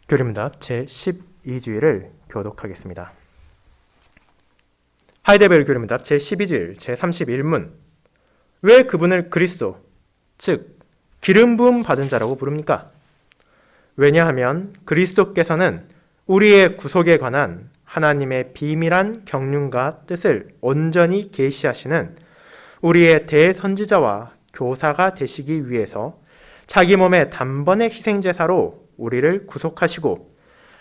교리문답 제12주일을 교독하겠습니다. 하이데베르 교리문답 제12주일 제31문. 왜 그분을 그리스도, 즉 기름 부음 받은 자라고 부릅니까? 왜냐하면 그리스도께서는 우리의 구속에 관한 하나님의 비밀한 경륜과 뜻을 온전히 계시하시는 우리의 대선지자와 교사가 되시기 위해서 자기 몸의 단번의 희생제사로 우리를 구속하시고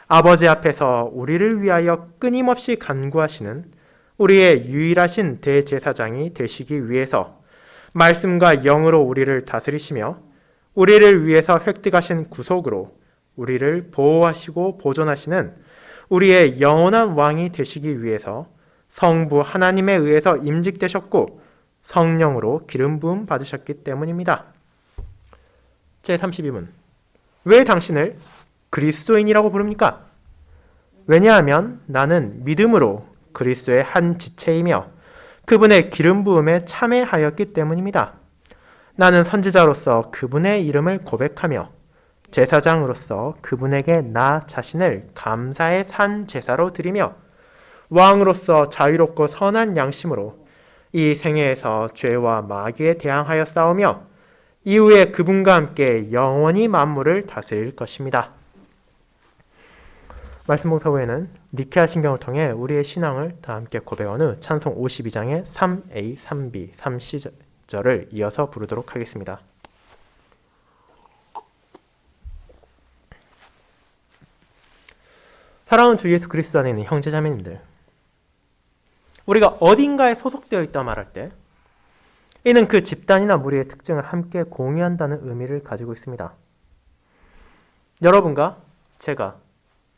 아버지 앞에서 우리를 위하여 끊임없이 간구하시는 우리의 유일하신 대제사장이 되시기 위해서 말씀과 영으로 우리를 다스리시며 우리를 위해서 획득하신 구속으로 우리를 보호하시고 보존하시는 우리의 영원한 왕이 되시기 위해서 성부 하나님에 의해서 임직되셨고 성령으로 기름 부음 받으셨기 때문입니다. 제32문. 왜 당신을 그리스도인이라고 부릅니까? 왜냐하면 나는 믿음으로 그리스도의 한 지체이며 그분의 기름 부음에 참여하였기 때문입니다. 나는 선지자로서 그분의 이름을 고백하며 제사장으로서 그분에게 나 자신을 감사의 산 제사로 드리며 왕으로서 자유롭고 선한 양심으로 이 생애에서 죄와 마귀에 대항하여 싸우며 이후에 그분과 함께 영원히 만물을 다스릴 것입니다. 말씀 봉사 후에는 니케아 신경을 통해 우리의 신앙을 다 함께 고백한 후 찬송 52장의 3a, 3b, 3c절을 이어서 부르도록 하겠습니다. 사랑하는 주 예수 그리스도 안에 있는 형제자매님들, 우리가 어딘가에 소속되어 있다 말할 때 이는 그 집단이나 무리의 특징을 함께 공유한다는 의미를 가지고 있습니다. 여러분과 제가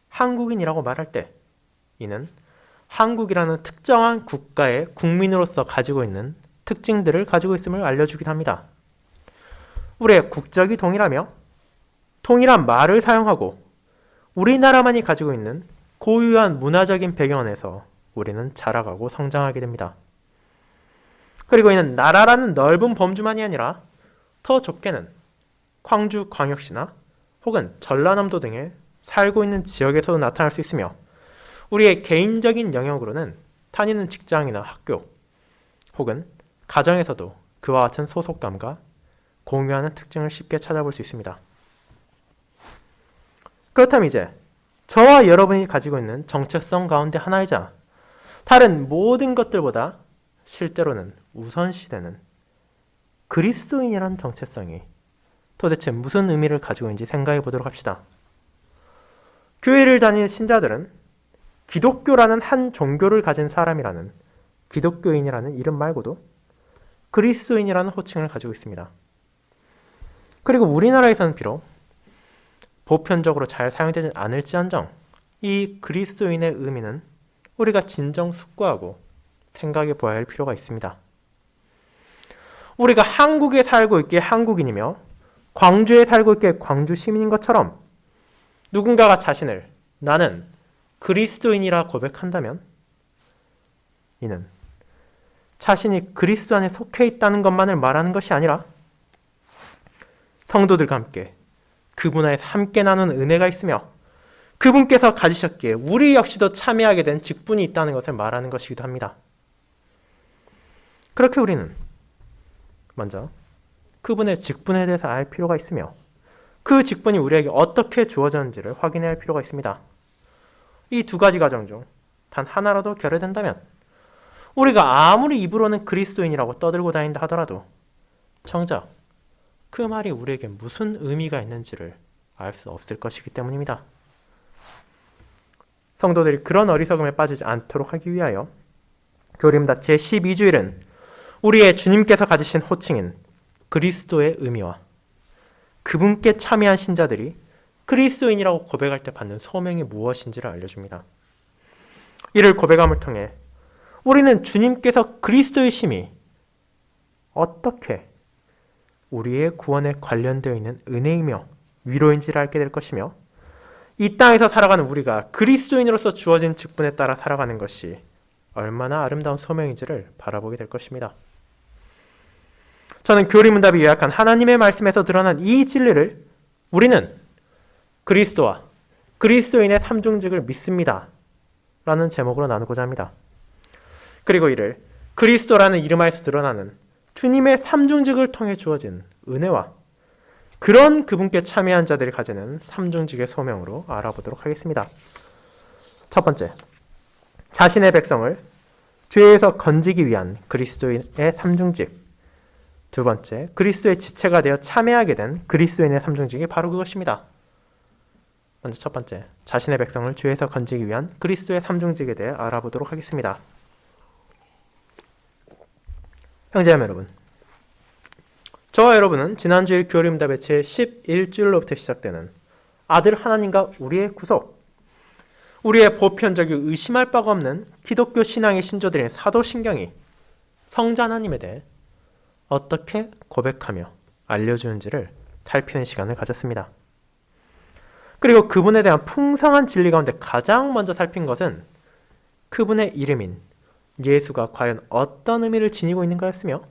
한국인이라고 말할 때 이는 한국이라는 특정한 국가의 국민으로서 가지고 있는 특징들을 가지고 있음을 알려주기도 합니다. 우리의 국적이 동일하며 동일한 말을 사용하고 우리나라만이 가지고 있는 고유한 문화적인 배경 안에서 우리는 자라가고 성장하게 됩니다. 그리고 이는 나라라는 넓은 범주만이 아니라 더 좁게는 광주광역시나 혹은 전라남도 등의 살고 있는 지역에서도 나타날 수 있으며 우리의 개인적인 영역으로는 다니는 직장이나 학교 혹은 가정에서도 그와 같은 소속감과 공유하는 특징을 쉽게 찾아볼 수 있습니다. 그렇다면 이제 저와 여러분이 가지고 있는 정체성 가운데 하나이자 다른 모든 것들보다 실제로는 우선시되는 그리스도인이라는 정체성이 도대체 무슨 의미를 가지고 있는지 생각해 보도록 합시다. 교회를 다니는 신자들은 기독교라는 한 종교를 가진 사람이라는 기독교인이라는 이름 말고도 그리스도인이라는 호칭을 가지고 있습니다. 그리고 우리나라에서는 비록 보편적으로 잘 사용되지 않을지언정 이 그리스도인의 의미는 우리가 진정 숙고하고 생각해 보아야 할 필요가 있습니다. 우리가 한국에 살고 있기에 한국인이며 광주에 살고 있기에 광주 시민인 것처럼 누군가가 자신을 나는 그리스도인이라 고백한다면 이는 자신이 그리스도 안에 속해 있다는 것만을 말하는 것이 아니라 성도들과 함께 그분 안에서 함께 나누는 은혜가 있으며 그분께서 가지셨기에 우리 역시도 참여하게 된 직분이 있다는 것을 말하는 것이기도 합니다. 그렇게 우리는 먼저 그분의 직분에 대해서 알 필요가 있으며 그 직분이 우리에게 어떻게 주어졌는지를 확인해야 할 필요가 있습니다. 이 두 가지 과정 중 단 하나라도 결여된다면 우리가 아무리 입으로는 그리스도인이라고 떠들고 다닌다 하더라도 정작 그 말이 우리에게 무슨 의미가 있는지를 알 수 없을 것이기 때문입니다. 성도들이 그런 어리석음에 빠지지 않도록 하기 위하여 교리문답 제12주일은 우리의 주님께서 가지신 호칭인 그리스도의 의미와 그분께 참여한 신자들이 그리스도인이라고 고백할 때 받는 소명이 무엇인지를 알려줍니다. 이를 고백함을 통해 우리는 주님께서 그리스도의 심이 어떻게 우리의 구원에 관련되어 있는 은혜이며 위로인지를 알게 될 것이며 이 땅에서 살아가는 우리가 그리스도인으로서 주어진 직분에 따라 살아가는 것이 얼마나 아름다운 소명인지를 바라보게 될 것입니다. 저는 교리문답이 요약한 하나님의 말씀에서 드러난 이 진리를 우리는 그리스도와 그리스도인의 삼중직을 믿습니다. 라는 제목으로 나누고자 합니다. 그리고 이를 그리스도라는 이름 하에서 드러나는 주님의 삼중직을 통해 주어진 은혜와 그런 그분께 참여한 자들이 가지는 삼중직의 소명으로 알아보도록 하겠습니다. 첫 번째, 자신의 백성을 죄에서 건지기 위한 그리스도인의 삼중직. 두 번째, 그리스도의 지체가 되어 참여하게 된 그리스도인의 삼중직이 바로 그것입니다. 먼저 첫 번째, 자신의 백성을 죄에서 건지기 위한 그리스도의 삼중직에 대해 알아보도록 하겠습니다. 형제자매 여러분, 저와 여러분은 지난주일 교리응답 제 11주일로부터 시작되는 아들 하나님과 우리의 구속, 우리의 보편적이고 의심할 바가 없는 기독교 신앙의 신조들인 사도신경이 성자 하나님에 대해 어떻게 고백하며 알려주는지를 살피는 시간을 가졌습니다. 그리고 그분에 대한 풍성한 진리 가운데 가장 먼저 살핀 것은 그분의 이름인 예수가 과연 어떤 의미를 지니고 있는가였으며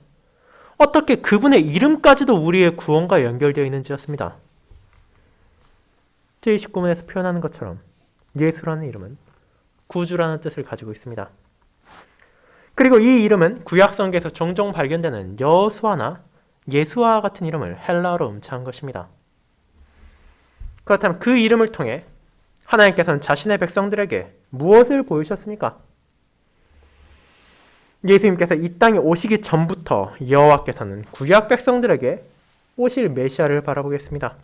어떻게 그분의 이름까지도 우리의 구원과 연결되어 있는지였습니다. 제29문에서 표현하는 것처럼 예수라는 이름은 구주라는 뜻을 가지고 있습니다. 그리고 이 이름은 구약성경에서 종종 발견되는 여호수아나 예수와 같은 이름을 헬라어로 음차한 것입니다. 그렇다면 그 이름을 통해 하나님께서는 자신의 백성들에게 무엇을 보이셨습니까? 예수님께서 이 땅에 오시기 전부터 여호와께서는 구약 백성들에게 오실 메시아를 바라보겠습니다.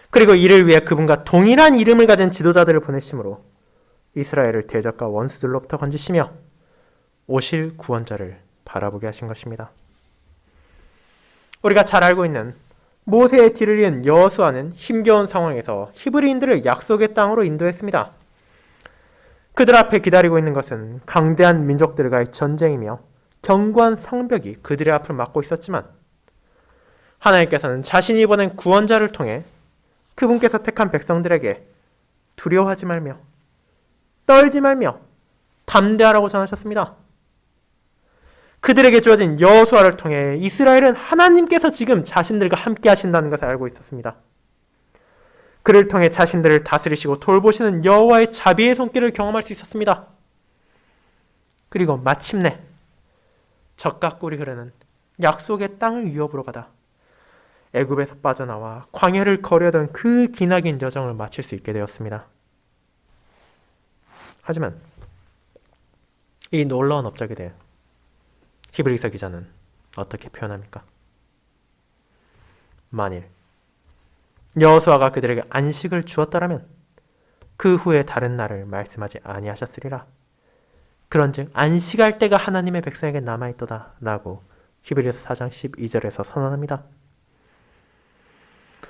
그리고 이를 위해 그분과 동일한 이름을 가진 지도자들을 보내심으로 이스라엘을 대적과 원수들로부터 건지시며 오실 구원자를 바라보게 하신 것입니다. 우리가 잘 알고 있는 모세의 뒤를 이은 여호수아는 힘겨운 상황에서 히브리인들을 약속의 땅으로 인도했습니다. 그들 앞에 기다리고 있는 것은 강대한 민족들과의 전쟁이며 견고한 성벽이 그들의 앞을 막고 있었지만 하나님께서는 자신이 보낸 구원자를 통해 그분께서 택한 백성들에게 두려워하지 말며 떨지 말며 담대하라고 전하셨습니다. 그들에게 주어진 여호수아를 통해 이스라엘은 하나님께서 지금 자신들과 함께 하신다는 것을 알고 있었습니다. 그를 통해 자신들을 다스리시고 돌보시는 여호와의 자비의 손길을 경험할 수 있었습니다. 그리고 마침내 적과 꿀이 흐르는 약속의 땅을 위협으로 받아 애굽에서 빠져나와 광야를 거려던 그 기나긴 여정을 마칠 수 있게 되었습니다. 하지만 이 놀라운 업적에 대해 히브리서 기자는 어떻게 표현합니까? 만일 여호수아가 그들에게 안식을 주었더라면 그 후에 다른 날을 말씀하지 아니하셨으리라. 그런즉 안식할 때가 하나님의 백성에게 남아있도다 라고 히브리서 4장 12절에서 선언합니다.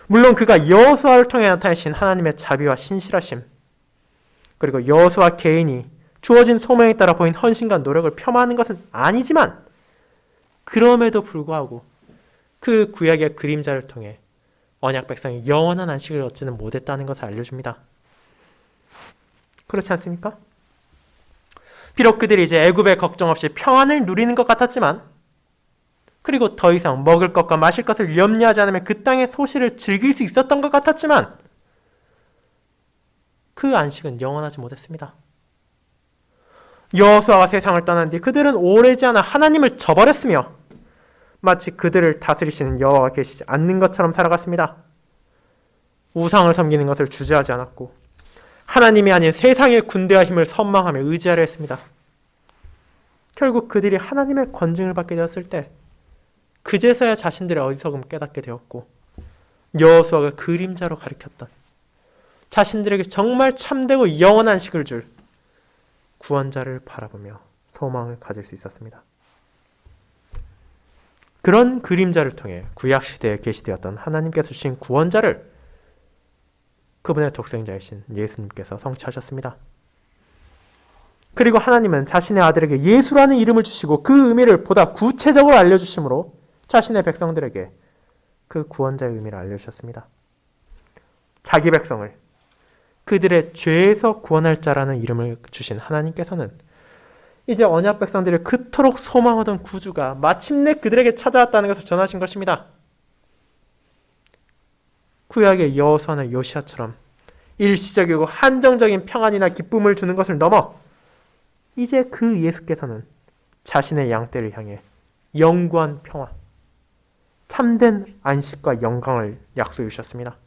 물론 그가 여호수아를 통해 나타내신 하나님의 자비와 신실하심, 그리고 여호수아 개인이 주어진 소명에 따라 보인 헌신과 노력을 폄하하는 것은 아니지만 그럼에도 불구하고 그 구약의 그림자를 통해 언약 백성이 영원한 안식을 얻지는 못했다는 것을 알려줍니다. 그렇지 않습니까? 비록 그들이 이제 애굽의 걱정 없이 평안을 누리는 것 같았지만 그리고 더 이상 먹을 것과 마실 것을 염려하지 않으면 그 땅의 소실을 즐길 수 있었던 것 같았지만 그 안식은 영원하지 못했습니다. 여호수아가 세상을 떠난 뒤 그들은 오래지 않아 하나님을 저버렸으며 마치 그들을 다스리시는 여호와가 계시지 않는 것처럼 살아갔습니다. 우상을 섬기는 것을 주저하지 않았고 하나님이 아닌 세상의 군대와 힘을 선망하며 의지하려 했습니다. 결국 그들이 하나님의 권징을 받게 되었을 때 그제서야 자신들의 어리석음을 깨닫게 되었고 여호수아가 그림자로 가리켰던 자신들에게 정말 참되고 영원한 안식을 줄 구원자를 바라보며 소망을 가질 수 있었습니다. 그런 그림자를 통해 구약시대에 계시되었던 하나님께서 주신 구원자를 그분의 독생자이신 예수님께서 성취하셨습니다. 그리고 하나님은 자신의 아들에게 예수라는 이름을 주시고 그 의미를 보다 구체적으로 알려주심으로 자신의 백성들에게 그 구원자의 의미를 알려주셨습니다. 자기 백성을 그들의 죄에서 구원할 자라는 이름을 주신 하나님께서는 이제 언약 백성들이 그토록 소망하던 구주가 마침내 그들에게 찾아왔다는 것을 전하신 것입니다. 구약의 여호수아나 요시아처럼 일시적이고 한정적인 평안이나 기쁨을 주는 것을 넘어 이제 그 예수께서는 자신의 양떼를 향해 영구한 평화, 참된 안식과 영광을 약속해 주셨습니다.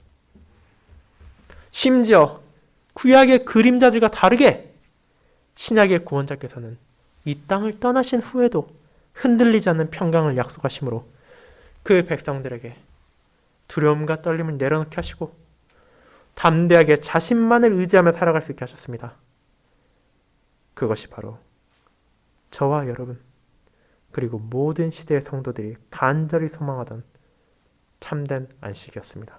심지어 구약의 그림자들과 다르게 신약의 구원자께서는 이 땅을 떠나신 후에도 흔들리지 않는 평강을 약속하시므로 그 백성들에게 두려움과 떨림을 내려놓게 하시고 담대하게 자신만을 의지하며 살아갈 수 있게 하셨습니다. 그것이 바로 저와 여러분 그리고 모든 시대의 성도들이 간절히 소망하던 참된 안식이었습니다.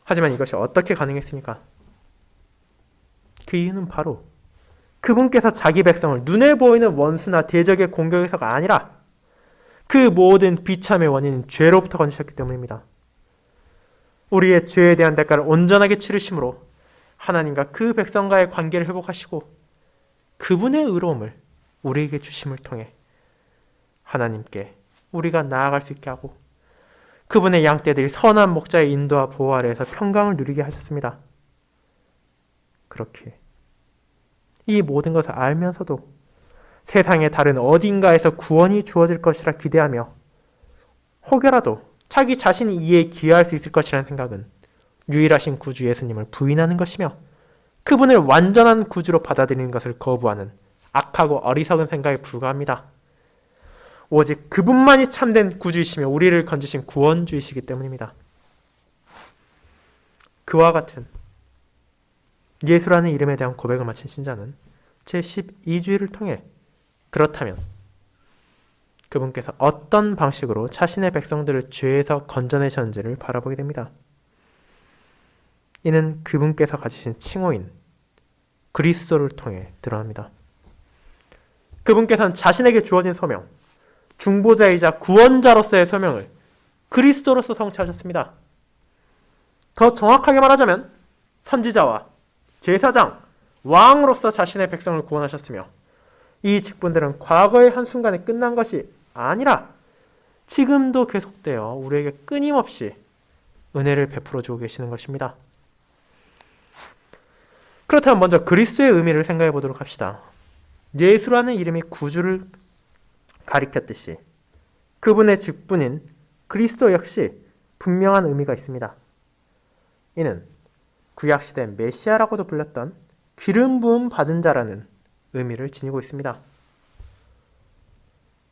하지만 이것이 어떻게 가능했습니까? 그 이유는 바로 그분께서 자기 백성을 눈에 보이는 원수나 대적의 공격에서가 아니라 그 모든 비참의 원인은 죄로부터 건지셨기 때문입니다. 우리의 죄에 대한 대가를 온전하게 치르심으로 하나님과 그 백성과의 관계를 회복하시고 그분의 의로움을 우리에게 주심을 통해 하나님께 우리가 나아갈 수 있게 하고 그분의 양떼들이 선한 목자의 인도와 보호 아래에서 평강을 누리게 하셨습니다. 그렇게 이 모든 것을 알면서도 세상의 다른 어딘가에서 구원이 주어질 것이라 기대하며 혹여라도 자기 자신이 이에 기여할 수 있을 것이라는 생각은 유일하신 구주 예수님을 부인하는 것이며 그분을 완전한 구주로 받아들이는 것을 거부하는 악하고 어리석은 생각에 불과합니다. 오직 그분만이 참된 구주이시며 우리를 건지신 구원주이시기 때문입니다. 그와 같은 예수라는 이름에 대한 고백을 마친 신자는 제12주일을 통해 그렇다면 그분께서 어떤 방식으로 자신의 백성들을 죄에서 건져내셨는지를 바라보게 됩니다. 이는 그분께서 가지신 칭호인 그리스도를 통해 드러납니다. 그분께서는 자신에게 주어진 소명, 중보자이자 구원자로서의 소명을 그리스도로서 성취하셨습니다. 더 정확하게 말하자면 선지자와 제사장, 왕으로서 자신의 백성을 구원하셨으며 이 직분들은 과거의 한순간에 끝난 것이 아니라 지금도 계속되어 우리에게 끊임없이 은혜를 베풀어 주고 계시는 것입니다. 그렇다면 먼저 그리스도의 의미를 생각해 보도록 합시다. 예수라는 이름이 구주를 가리켰듯이 그분의 직분인 그리스도 역시 분명한 의미가 있습니다. 이는 구약시대 메시아라고도 불렸던 기름 부음 받은 자라는 의미를 지니고 있습니다.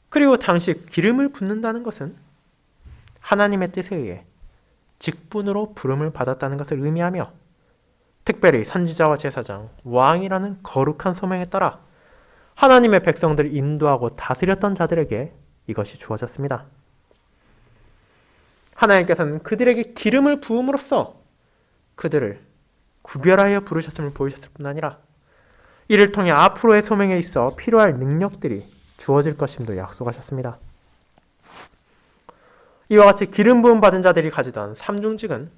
그리고 당시 기름을 붓는다는 것은 하나님의 뜻에 의해 직분으로 부름을 받았다는 것을 의미하며 특별히 선지자와 제사장, 왕이라는 거룩한 소명에 따라 하나님의 백성들을 인도하고 다스렸던 자들에게 이것이 주어졌습니다. 하나님께서는 그들에게 기름을 부음으로써 그들을 구별하여 부르셨음을 보이셨을 뿐 아니라 이를 통해 앞으로의 소명에 있어 필요할 능력들이 주어질 것임도 약속하셨습니다. 이와 같이 기름 부음 받은 자들이 가지던 삼중직은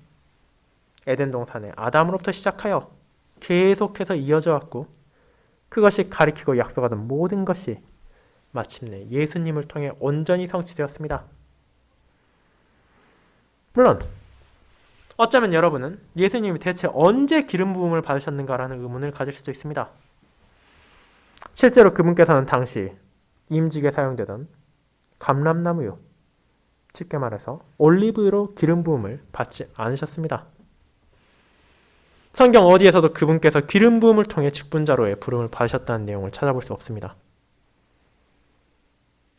에덴 동산의 아담으로부터 시작하여 계속해서 이어져 왔고 그것이 가리키고 약속하던 모든 것이 마침내 예수님을 통해 온전히 성취되었습니다. 물론 어쩌면 여러분은 예수님이 대체 언제 기름 부음을 받으셨는가라는 의문을 가질 수도 있습니다. 실제로 그분께서는 당시 임직에 사용되던 감람나무요, 쉽게 말해서 올리브유로 기름 부음을 받지 않으셨습니다. 성경 어디에서도 그분께서 기름 부음을 통해 직분자로의 부름을 받으셨다는 내용을 찾아볼 수 없습니다.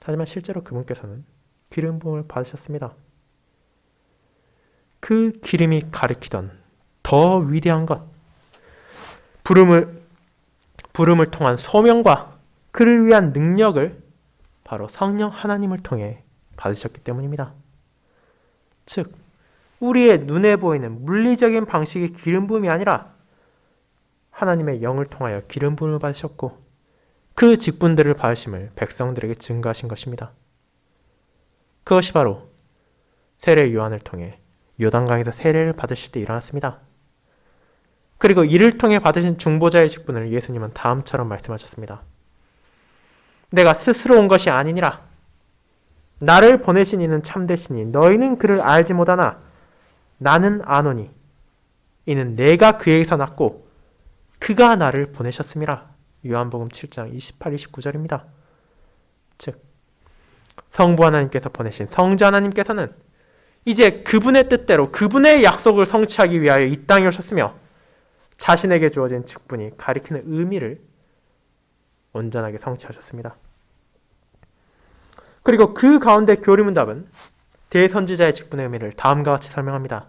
하지만 실제로 그분께서는 기름 부음을 받으셨습니다. 그 기름이 가리키던 더 위대한 것, 부름을 통한 소명과 그를 위한 능력을 바로 성령 하나님을 통해 받으셨기 때문입니다. 즉, 우리의 눈에 보이는 물리적인 방식의 기름 부음이 아니라 하나님의 영을 통하여 기름 부음을 받으셨고 그 직분들을 받으심을 백성들에게 증거하신 것입니다. 그것이 바로 세례 요한을 통해 요단강에서 세례를 받으실 때 일어났습니다. 그리고 이를 통해 받으신 중보자의 직분을 예수님은 다음처럼 말씀하셨습니다. 내가 스스로 온 것이 아니니라. 나를 보내신 이는 참되시니 너희는 그를 알지 못하나 나는 아노니 이는 내가 그에게서 났고 그가 나를 보내셨음이라. 요한복음 7장 28, 29절입니다. 즉 성부 하나님께서 보내신 성자 하나님께서는 이제 그분의 뜻대로 그분의 약속을 성취하기 위하여 이 땅에 오셨으며 자신에게 주어진 직분이 가리키는 의미를 온전하게 성취하셨습니다. 그리고 그 가운데 교리문답은 대선지자의 직분의 의미를 다음과 같이 설명합니다.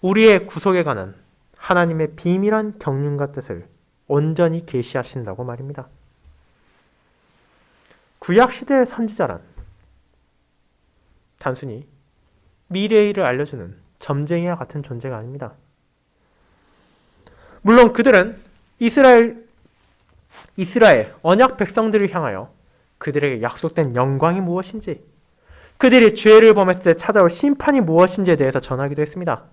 우리의 구속에 관한 하나님의 비밀한 경륜과 뜻을 온전히 계시하신다고 말입니다. 구약시대의 선지자란 단순히 미래의 일을 알려주는 점쟁이와 같은 존재가 아닙니다. 물론 그들은 이스라엘 언약 백성들을 향하여 그들에게 약속된 영광이 무엇인지, 그들이 죄를 범했을 때 찾아올 심판이 무엇인지에 대해서 전하기도 했습니다.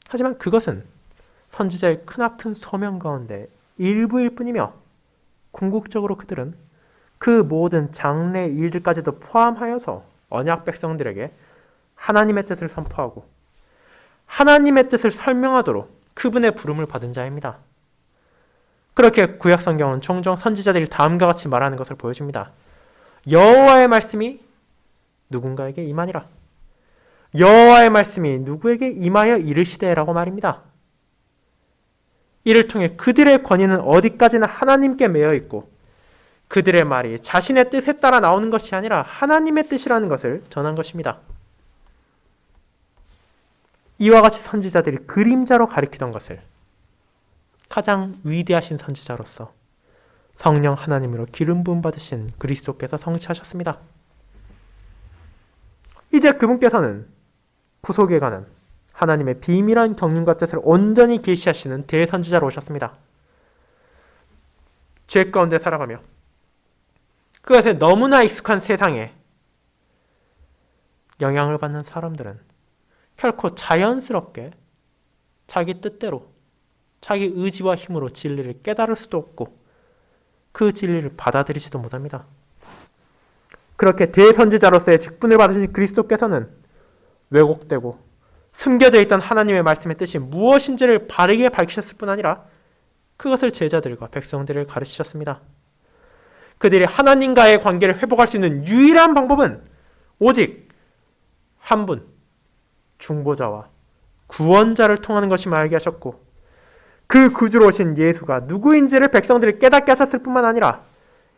하지만 그것은 선지자의 크나큰 소명 가운데 일부일 뿐이며 궁극적으로 그들은 그 모든 장래 일들까지도 포함하여서 언약 백성들에게 하나님의 뜻을 선포하고 하나님의 뜻을 설명하도록 그분의 부름을 받은 자입니다. 그렇게 구약 성경은 종종 선지자들이 다음과 같이 말하는 것을 보여줍니다. 여호와의 말씀이 누군가에게 임하니라. 여호와의 말씀이 누구에게 임하여 이르시되라고 말입니다. 이를 통해 그들의 권위는 어디까지나 하나님께 매여 있고 그들의 말이 자신의 뜻에 따라 나오는 것이 아니라 하나님의 뜻이라는 것을 전한 것입니다. 이와 같이 선지자들이 그림자로 가리키던 것을 가장 위대하신 선지자로서 성령 하나님으로 기름 부음 받으신 그리스도께서 성취하셨습니다. 이제 그분께서는 구속에 관한 하나님의 비밀한 경륜과 뜻을 온전히 계시하시는 대선지자로 오셨습니다. 죄 가운데 살아가며 그것에 너무나 익숙한 세상에 영향을 받는 사람들은 결코 자연스럽게 자기 뜻대로 자기 의지와 힘으로 진리를 깨달을 수도 없고 그 진리를 받아들이지도 못합니다. 그렇게 대선지자로서의 직분을 받으신 그리스도께서는 왜곡되고 숨겨져 있던 하나님의 말씀의 뜻이 무엇인지를 바르게 밝히셨을 뿐 아니라 그것을 제자들과 백성들을 가르치셨습니다. 그들이 하나님과의 관계를 회복할 수 있는 유일한 방법은 오직 한 분, 중보자와 구원자를 통하는 것임을 알게 하셨고 그 구주로 오신 예수가 누구인지를 백성들이 깨닫게 하셨을 뿐만 아니라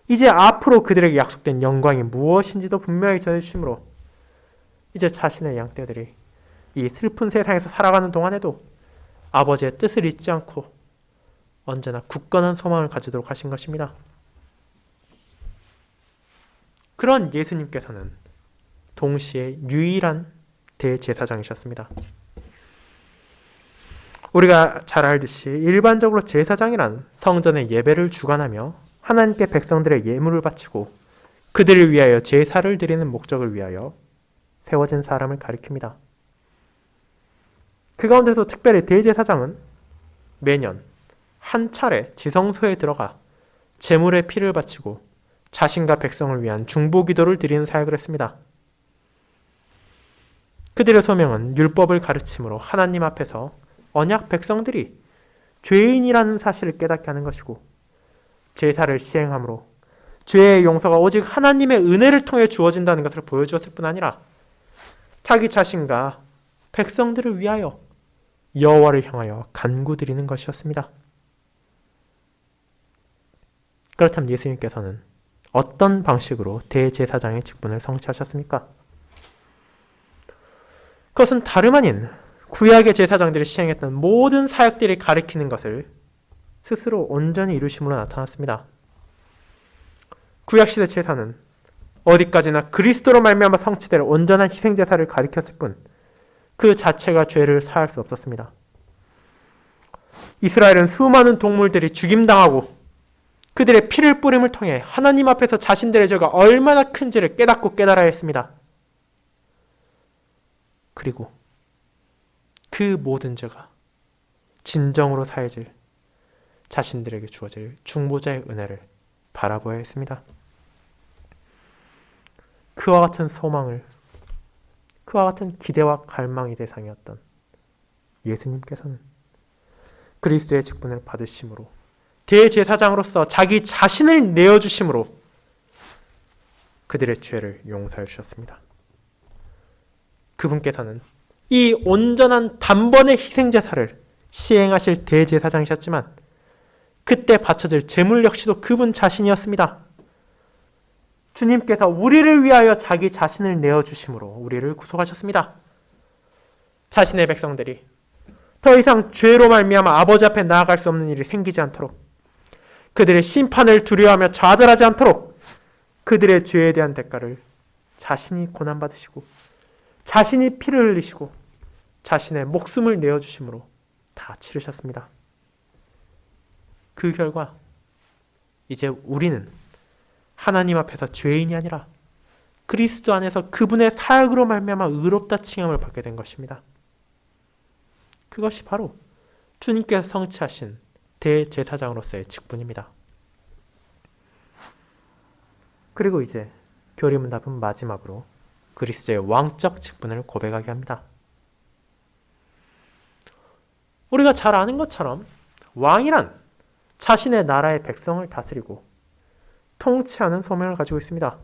이제 앞으로 그들에게 약속된 영광이 무엇인지도 분명히 전해주시므로 이제 자신의 양떼들이 이 슬픈 세상에서 살아가는 동안에도 아버지의 뜻을 잊지 않고 언제나 굳건한 소망을 가지도록 하신 것입니다. 그런 예수님께서는 동시에 유일한 대제사장이셨습니다. 우리가 잘 알듯이 일반적으로 제사장이란 성전의 예배를 주관하며 하나님께 백성들의 예물을 바치고 그들을 위하여 제사를 드리는 목적을 위하여 세워진 사람을 가리킵니다. 그 가운데서 특별히 대제사장은 매년 한 차례 지성소에 들어가 제물의 피를 바치고 자신과 백성을 위한 중보기도를 드리는 사역을 했습니다. 그들의 소명은 율법을 가르침으로 하나님 앞에서 언약 백성들이 죄인이라는 사실을 깨닫게 하는 것이고 제사를 시행함으로 죄의 용서가 오직 하나님의 은혜를 통해 주어진다는 것을 보여주었을 뿐 아니라 자기 자신과 백성들을 위하여 여호와를 향하여 간구드리는 것이었습니다. 그렇다면 예수님께서는 어떤 방식으로 대제사장의 직분을 성취하셨습니까? 그것은 다름 아닌 구약의 제사장들이 시행했던 모든 사역들이 가리키는 것을 스스로 온전히 이루심으로 나타났습니다. 구약시대 제사는 어디까지나 그리스도로 말미암아 성취될 온전한 희생제사를 가리켰을 뿐 그 자체가 죄를 사할 수 없었습니다. 이스라엘은 수많은 동물들이 죽임당하고 그들의 피를 뿌림을 통해 하나님 앞에서 자신들의 죄가 얼마나 큰지를 깨닫고 깨달아야 했습니다. 그리고 그 모든 죄가 진정으로 사해질 자신들에게 주어질 중보자의 은혜를 바라보아야 했습니다. 그와 같은 소망을 그와 같은 기대와 갈망의 대상이었던 예수님께서는 그리스도의 직분을 받으심으로 대제사장으로서 자기 자신을 내어주심으로 그들의 죄를 용서해 주셨습니다. 그분께서는 이 온전한 단번의 희생제사를 시행하실 대제사장이셨지만 그때 바쳐질 제물 역시도 그분 자신이었습니다. 주님께서 우리를 위하여 자기 자신을 내어주심으로 우리를 구속하셨습니다. 자신의 백성들이 더 이상 죄로 말미암아 아버지 앞에 나아갈 수 없는 일이 생기지 않도록, 그들의 심판을 두려워하며 좌절하지 않도록 그들의 죄에 대한 대가를 자신이 고난받으시고 자신이 피를 흘리시고 자신의 목숨을 내어주심으로 다 치르셨습니다. 그 결과 이제 우리는 하나님 앞에서 죄인이 아니라 그리스도 안에서 그분의 사역으로 말미암아 의롭다 칭함을 받게 된 것입니다. 그것이 바로 주님께서 성취하신 대제사장으로서의 직분입니다. 그리고 이제 교리문답은 마지막으로 그리스도의 왕적 직분을 고백하게 합니다. 우리가 잘 아는 것처럼 왕이란 자신의 나라의 백성을 다스리고 통치하는 소명을 가지고 있습니다.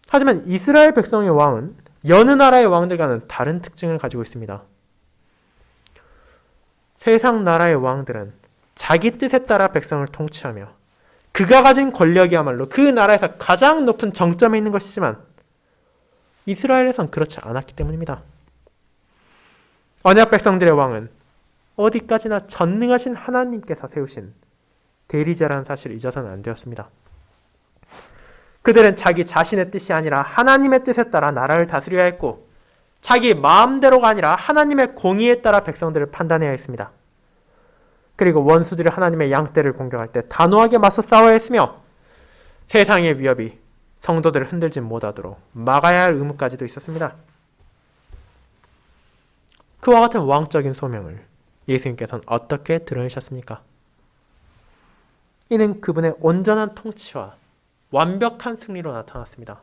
하지만 이스라엘 백성의 왕은 여느 나라의 왕들과는 다른 특징을 가지고 있습니다. 세상 나라의 왕들은 자기 뜻에 따라 백성을 통치하며 그가 가진 권력이야말로 그 나라에서 가장 높은 정점에 있는 것이지만 이스라엘에선 그렇지 않았기 때문입니다. 언약 백성들의 왕은 어디까지나 전능하신 하나님께서 세우신 대리자라는 사실을 잊어서는 안 되었습니다. 그들은 자기 자신의 뜻이 아니라 하나님의 뜻에 따라 나라를 다스려야 했고 자기 마음대로가 아니라 하나님의 공의에 따라 백성들을 판단해야 했습니다. 그리고 원수들이 하나님의 양떼를 공격할 때 단호하게 맞서 싸워야 했으며 세상의 위협이 성도들을 흔들지 못하도록 막아야 할 의무까지도 있었습니다. 그와 같은 왕적인 소명을 예수님께서는 어떻게 드러내셨습니까? 이는 그분의 온전한 통치와 완벽한 승리로 나타났습니다.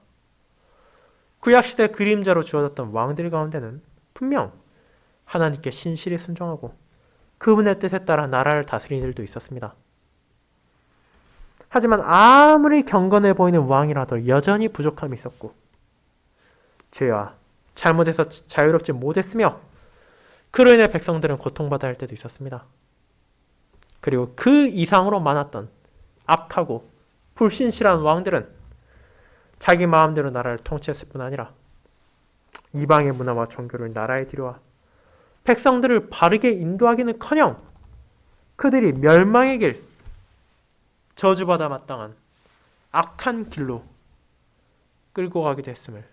구약시대 그림자로 주어졌던 왕들 가운데는 분명 하나님께 신실히 순종하고 그분의 뜻에 따라 나라를 다스리는 일도 있었습니다. 하지만 아무리 경건해 보이는 왕이라도 여전히 부족함이 있었고 죄와 잘못에서 자유롭지 못했으며 그로 인해 백성들은 고통받아야 할 때도 있었습니다. 그리고 그 이상으로 많았던 악하고 불신실한 왕들은 자기 마음대로 나라를 통치했을 뿐 아니라 이방의 문화와 종교를 나라에 들여와 백성들을 바르게 인도하기는커녕 그들이 멸망의 길, 저주받아 마땅한 악한 길로 끌고 가기도 했음을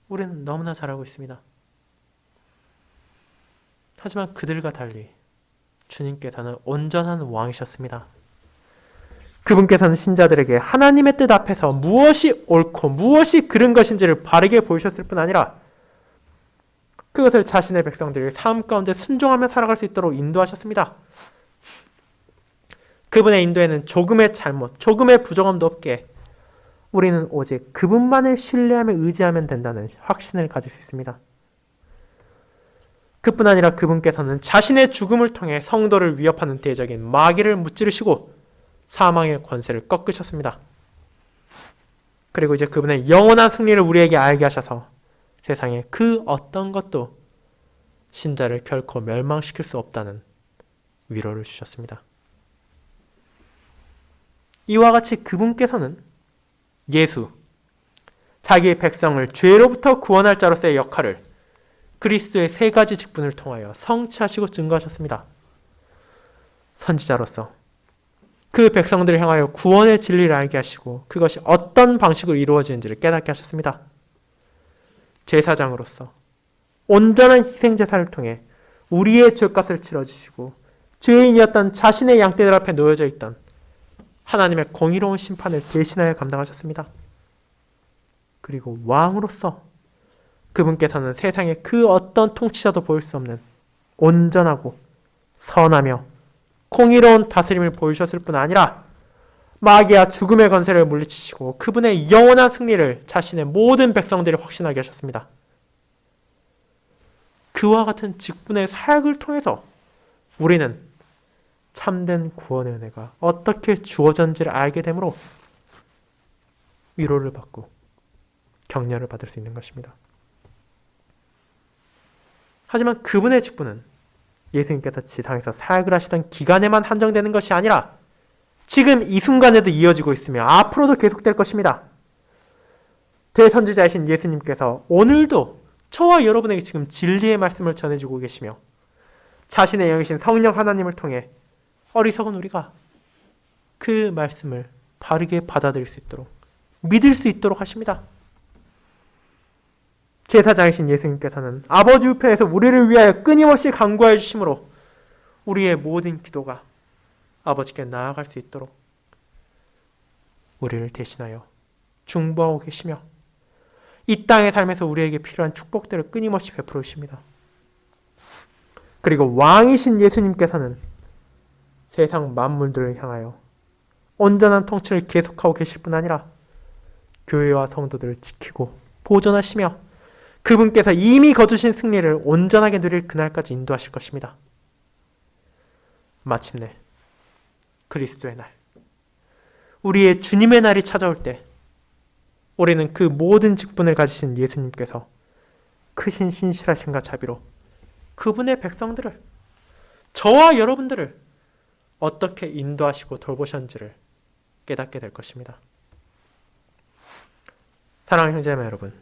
우리는 너무나 잘 알고 있습니다. 하지만 그들과 달리 주님께서는 온전한 왕이셨습니다. 그분께서는 신자들에게 하나님의 뜻 앞에서 무엇이 옳고 무엇이 그른 것인지를 바르게 보이셨을 뿐 아니라 그것을 자신의 백성들이 삶 가운데 순종하며 살아갈 수 있도록 인도하셨습니다. 그분의 인도에는 조금의 잘못, 조금의 부정함도 없게 우리는 오직 그분만을 신뢰하며 의지하면 된다는 확신을 가질 수 있습니다. 그뿐 아니라 그분께서는 자신의 죽음을 통해 성도를 위협하는 대적인 마귀를 무찌르시고 사망의 권세를 꺾으셨습니다. 그리고 이제 그분의 영원한 승리를 우리에게 알게 하셔서 세상에 그 어떤 것도 신자를 결코 멸망시킬 수 없다는 위로를 주셨습니다. 이와 같이 그분께서는 예수, 자기의 백성을 죄로부터 구원할 자로서의 역할을 그리스도의 세 가지 직분을 통하여 성취하시고 증거하셨습니다. 선지자로서 그 백성들을 향하여 구원의 진리를 알게 하시고 그것이 어떤 방식으로 이루어지는지를 깨닫게 하셨습니다. 제사장으로서 온전한 희생제사를 통해 우리의 죄값을 치러주시고 죄인이었던 자신의 양떼들 앞에 놓여져 있던 하나님의 공의로운 심판을 대신하여 감당하셨습니다. 그리고 왕으로서 그분께서는 세상의 그 어떤 통치자도 보일 수 없는 온전하고 선하며 공의로운 다스림을 보이셨을 뿐 아니라 마귀와 죽음의 권세를 물리치시고 그분의 영원한 승리를 자신의 모든 백성들이 확신하게 하셨습니다. 그와 같은 직분의 사역을 통해서 우리는 참된 구원의 은혜가 어떻게 주어졌는지를 알게 되므로 위로를 받고 격려를 받을 수 있는 것입니다. 하지만 그분의 직분은 예수님께서 지상에서 사역을 하시던 기간에만 한정되는 것이 아니라 지금 이 순간에도 이어지고 있으며 앞으로도 계속될 것입니다. 대선지자이신 예수님께서 오늘도 저와 여러분에게 지금 진리의 말씀을 전해주고 계시며 자신의 영이신 성령 하나님을 통해 어리석은 우리가 그 말씀을 바르게 받아들일 수 있도록 믿을 수 있도록 하십니다. 제사장이신 예수님께서는 아버지 우편에서 우리를 위하여 끊임없이 간구하여 주심으로 우리의 모든 기도가 아버지께 나아갈 수 있도록 우리를 대신하여 중보하고 계시며 이 땅의 삶에서 우리에게 필요한 축복들을 끊임없이 베풀어 주십니다. 그리고 왕이신 예수님께서는 세상 만물들을 향하여 온전한 통치를 계속하고 계실 뿐 아니라 교회와 성도들을 지키고 보존하시며 그분께서 이미 거두신 승리를 온전하게 누릴 그날까지 인도하실 것입니다. 마침내 그리스도의 날, 우리의 주님의 날이 찾아올 때 우리는 그 모든 직분을 가지신 예수님께서 크신 신실하심과 자비로 그분의 백성들을, 저와 여러분들을 어떻게 인도하시고 돌보셨는지를 깨닫게 될 것입니다. 사랑하는 형제자매 여러분,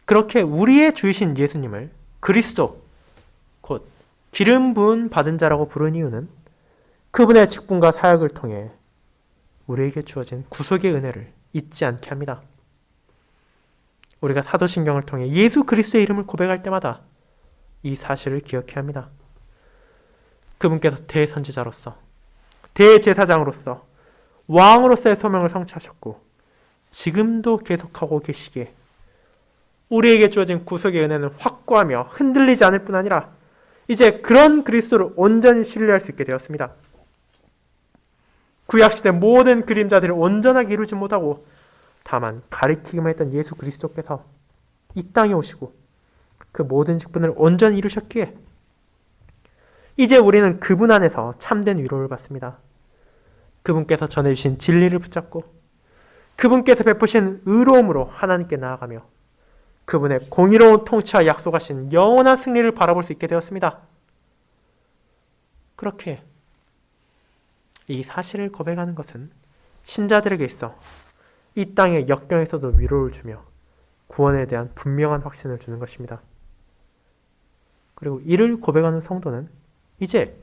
그렇게 우리의 주이신 예수님을 그리스도, 곧 기름 부은 받은 자라고 부른 이유는 그분의 직분과 사역을 통해 우리에게 주어진 구속의 은혜를 잊지 않게 합니다. 우리가 사도신경을 통해 예수 그리스도의 이름을 고백할 때마다 이 사실을 기억해야 합니다. 그분께서 대선지자로서, 대제사장으로서, 왕으로서의 소명을 성취하셨고 지금도 계속하고 계시기에 우리에게 주어진 구속의 은혜는 확고하며 흔들리지 않을 뿐 아니라 이제 그런 그리스도를 온전히 신뢰할 수 있게 되었습니다. 구약시대 모든 그림자들을 온전하게 이루지 못하고 다만 가리키기만 했던 예수 그리스도께서 이 땅에 오시고 그 모든 직분을 온전히 이루셨기에 이제 우리는 그분 안에서 참된 위로를 받습니다. 그분께서 전해주신 진리를 붙잡고 그분께서 베푸신 의로움으로 하나님께 나아가며 그분의 공의로운 통치와 약속하신 영원한 승리를 바라볼 수 있게 되었습니다. 그렇게 이 사실을 고백하는 것은 신자들에게 있어 이 땅의 역경에서도 위로를 주며 구원에 대한 분명한 확신을 주는 것입니다. 그리고 이를 고백하는 성도는 이제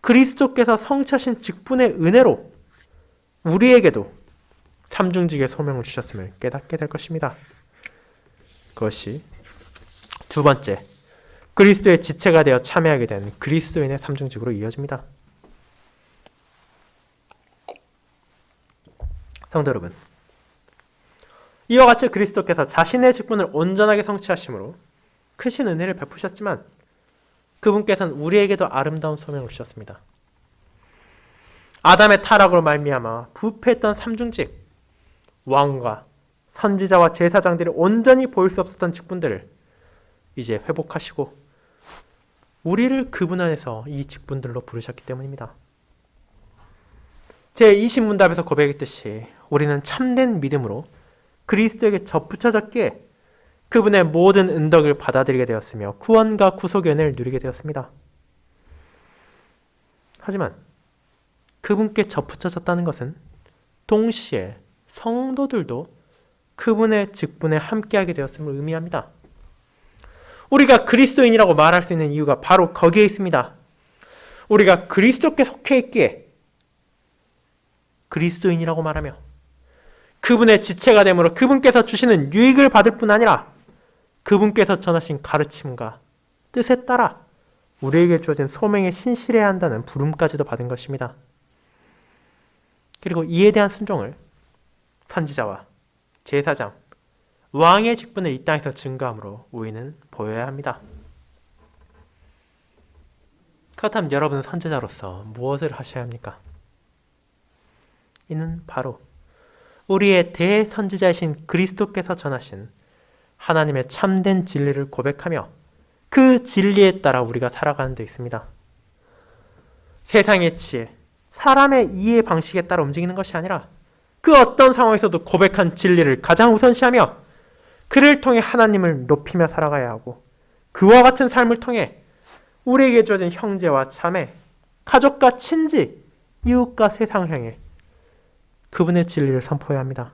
그리스도께서 성취하신 직분의 은혜로 우리에게도 삼중직의 소명을 주셨음을 깨닫게 될 것입니다. 그것이 두 번째, 그리스도의 지체가 되어 참여하게 된 그리스도인의 삼중직으로 이어집니다. 성도 여러분, 이와 같이 그리스도께서 자신의 직분을 온전하게 성취하심으로 크신 은혜를 베푸셨지만 그분께서는 우리에게도 아름다운 소명을 주셨습니다. 아담의 타락으로 말미암아 부패했던 삼중직, 왕과 선지자와 제사장들이 온전히 보일 수 없었던 직분들을 이제 회복하시고 우리를 그분 안에서 이 직분들로 부르셨기 때문입니다. 제20문답에서 고백했듯이 우리는 참된 믿음으로 그리스도에게 접붙여졌기에 그분의 모든 은덕을 받아들이게 되었으며 구원과 구속의 은혜를 누리게 되었습니다. 하지만 그분께 접붙여졌다는 것은 동시에 성도들도 그분의 직분에 함께하게 되었음을 의미합니다. 우리가 그리스도인이라고 말할 수 있는 이유가 바로 거기에 있습니다. 우리가 그리스도께 속해 있기에 그리스도인이라고 말하며 그분의 지체가 되므로 그분께서 주시는 유익을 받을 뿐 아니라 그분께서 전하신 가르침과 뜻에 따라 우리에게 주어진 소명에 신실해야 한다는 부름까지도 받은 것입니다. 그리고 이에 대한 순종을 선지자와 제사장, 왕의 직분을 이 땅에서 증거함으로 우리는 보여야 합니다. 그렇다면 여러분은 선지자로서 무엇을 하셔야 합니까? 이는 바로 우리의 대선지자이신 그리스도께서 전하신 하나님의 참된 진리를 고백하며 그 진리에 따라 우리가 살아가는 데 있습니다. 세상의 지혜, 사람의 이해 방식에 따라 움직이는 것이 아니라 그 어떤 상황에서도 고백한 진리를 가장 우선시하며 그를 통해 하나님을 높이며 살아가야 하고 그와 같은 삶을 통해 우리에게 주어진 형제와 자매, 가족과 친지, 이웃과 세상을 향해 그분의 진리를 선포해야 합니다.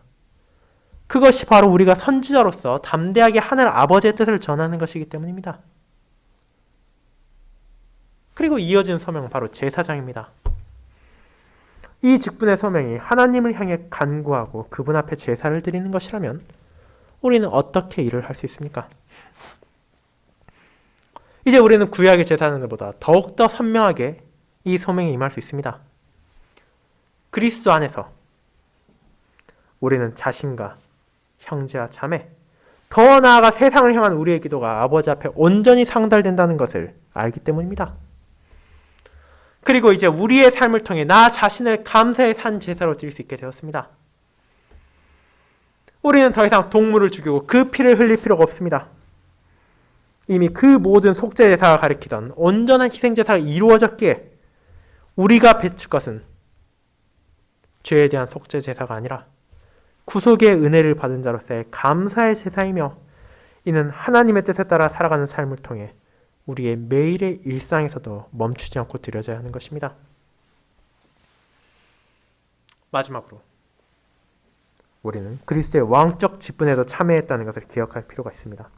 그것이 바로 우리가 선지자로서 담대하게 하늘 아버지의 뜻을 전하는 것이기 때문입니다. 그리고 이어진 소명은 바로 제사장입니다. 이 직분의 소명이 하나님을 향해 간구하고 그분 앞에 제사를 드리는 것이라면 우리는 어떻게 일을 할 수 있습니까? 이제 우리는 구약의 제사장들보다 더욱더 선명하게 이 소명에 임할 수 있습니다. 그리스도 안에서 우리는 자신과 형제와 자매, 더 나아가 세상을 향한 우리의 기도가 아버지 앞에 온전히 상달된다는 것을 알기 때문입니다. 그리고 이제 우리의 삶을 통해 나 자신을 감사의 산 제사로 드릴 수 있게 되었습니다. 우리는 더 이상 동물을 죽이고 그 피를 흘릴 필요가 없습니다. 이미 그 모든 속죄 제사가 가리키던 온전한 희생 제사가 이루어졌기에 우리가 바칠 것은 죄에 대한 속죄 제사가 아니라 구속의 은혜를 받은 자로서의 감사의 제사이며 이는 하나님의 뜻에 따라 살아가는 삶을 통해 우리의 매일의 일상에서도 멈추지 않고 드려져야 하는 것입니다. 마지막으로 우리는 그리스도의 왕적 직분에도 참여했다는 것을 기억할 필요가 있습니다.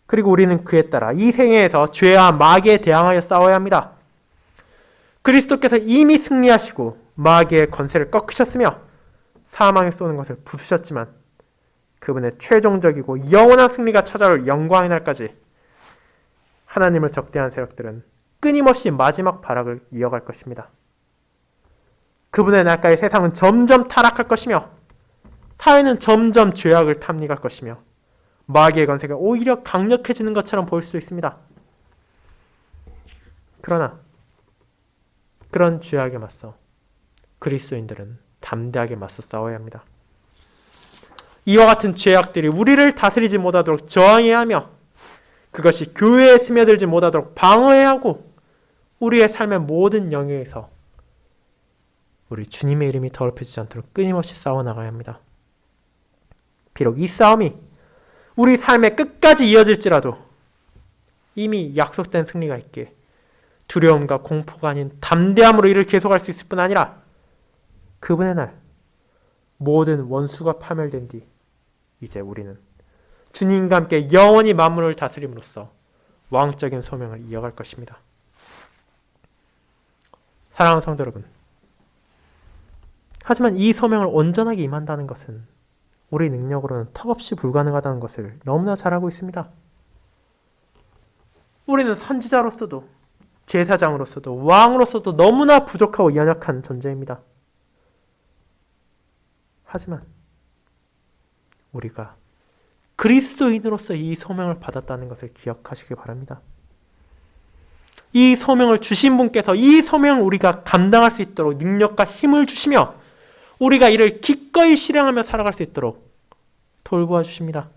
그리고 우리는 그에 따라 이 생애에서 죄와 마귀에 대항하여 싸워야 합니다. 그리스도께서 이미 승리하시고 마귀의 권세를 꺾으셨으며 사망에 쏘는 것을 부수셨지만 그분의 최종적이고 영원한 승리가 찾아올 영광의 날까지 하나님을 적대한 세력들은 끊임없이 마지막 발악을 이어갈 것입니다. 그분의 날까지 세상은 점점 타락할 것이며 사회는 점점 죄악을 탐닉할 것이며 마귀의 권세가 오히려 강력해지는 것처럼 보일 수 있습니다. 그러나 그런 죄악에 맞서 그리스도인들은 담대하게 맞서 싸워야 합니다. 이와 같은 죄악들이 우리를 다스리지 못하도록 저항해야 하며 그것이 교회에 스며들지 못하도록 방어해야 하고 우리의 삶의 모든 영역에서 우리 주님의 이름이 더럽혀지지 않도록 끊임없이 싸워나가야 합니다. 비록 이 싸움이 우리 삶의 끝까지 이어질지라도 이미 약속된 승리가 있기에 두려움과 공포가 아닌 담대함으로 이를 계속할 수 있을 뿐 아니라 그분의 날 모든 원수가 파멸된 뒤 이제 우리는 주님과 함께 영원히 만물을 다스림으로써 왕적인 소명을 이어갈 것입니다. 사랑하는 성도 여러분, 하지만 이 소명을 온전하게 임한다는 것은 우리 능력으로는 턱없이 불가능하다는 것을 너무나 잘 알고 있습니다. 우리는 선지자로서도 제사장으로서도 왕으로서도 너무나 부족하고 연약한 존재입니다. 하지만 우리가 그리스도인으로서 이 소명을 받았다는 것을 기억하시기 바랍니다. 이 소명을 주신 분께서 이 소명을 우리가 감당할 수 있도록 능력과 힘을 주시며 우리가 이를 기꺼이 실행하며 살아갈 수 있도록 돌보아 주십니다.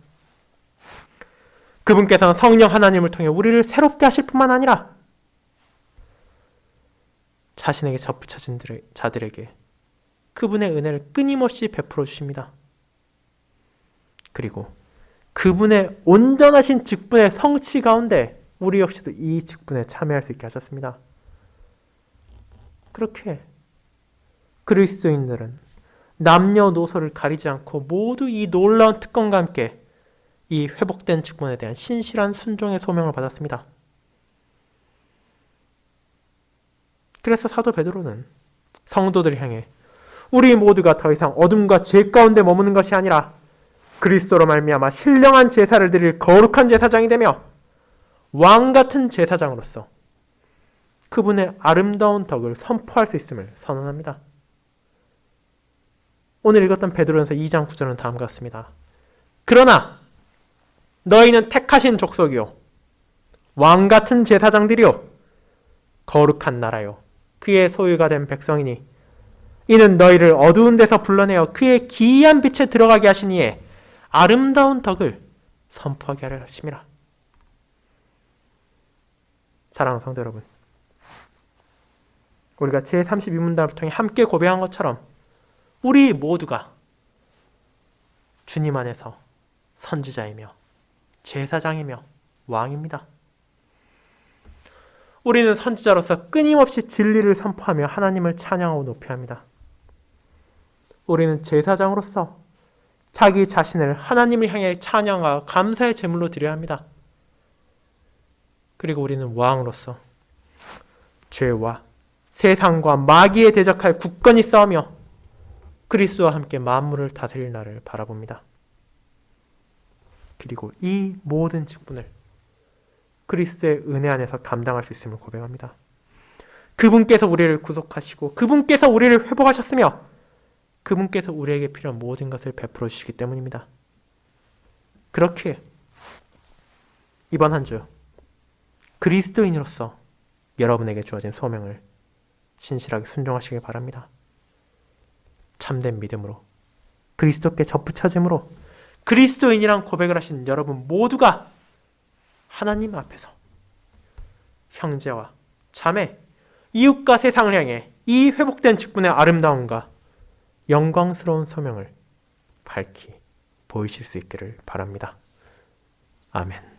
그분께서는 성령 하나님을 통해 우리를 새롭게 하실 뿐만 아니라 자신에게 접붙여진 자들에게 그분의 은혜를 끊임없이 베풀어 주십니다. 그리고 그분의 온전하신 직분의 성취 가운데 우리 역시도 이 직분에 참여할 수 있게 하셨습니다. 그렇게 그리스도인들은 남녀노소를 가리지 않고 모두 이 놀라운 특권과 함께 이 회복된 직분에 대한 신실한 순종의 소명을 받았습니다. 그래서 사도 베드로는 성도들을 향해 우리 모두가 더 이상 어둠과 죄 가운데 머무는 것이 아니라 그리스도로 말미암아 신령한 제사를 드릴 거룩한 제사장이 되며 왕같은 제사장으로서 그분의 아름다운 덕을 선포할 수 있음을 선언합니다. 오늘 읽었던 베드로전서 2장 9절은 다음과 같습니다. 그러나 너희는 택하신 족속이요 왕같은 제사장들이요 거룩한 나라요 그의 소유가 된 백성이니 이는 너희를 어두운 데서 불러내어 그의 기이한 빛에 들어가게 하시니에 아름다운 덕을 선포하게 하려 하심이라. 사랑하는 성도 여러분, 우리가 제32문답을 통해 함께 고백한 것처럼 우리 모두가 주님 안에서 선지자이며 제사장이며 왕입니다. 우리는 선지자로서 끊임없이 진리를 선포하며 하나님을 찬양하고 높여합니다. 우리는 제사장으로서 자기 자신을 하나님을 향해 찬양과 감사의 제물로 드려야 합니다. 그리고 우리는 왕으로서 죄와 세상과 마귀에 대적할 굳건히 싸우며 그리스도와 함께 만물을 다스릴 날을 바라봅니다. 그리고 이 모든 직분을 그리스도의 은혜 안에서 감당할 수 있음을 고백합니다. 그분께서 우리를 구속하시고 그분께서 우리를 회복하셨으며 그분께서 우리에게 필요한 모든 것을 베풀어 주시기 때문입니다. 그렇게 이번 한 주 그리스도인으로서 여러분에게 주어진 소명을 신실하게 순종하시길 바랍니다. 참된 믿음으로 그리스도께 접붙여짐으로 그리스도인이란 고백을 하신 여러분 모두가 하나님 앞에서 형제와 자매, 이웃과 세상을 향해 이 회복된 직분의 아름다움과 영광스러운 소명을 밝히 보이실 수 있기를 바랍니다. 아멘.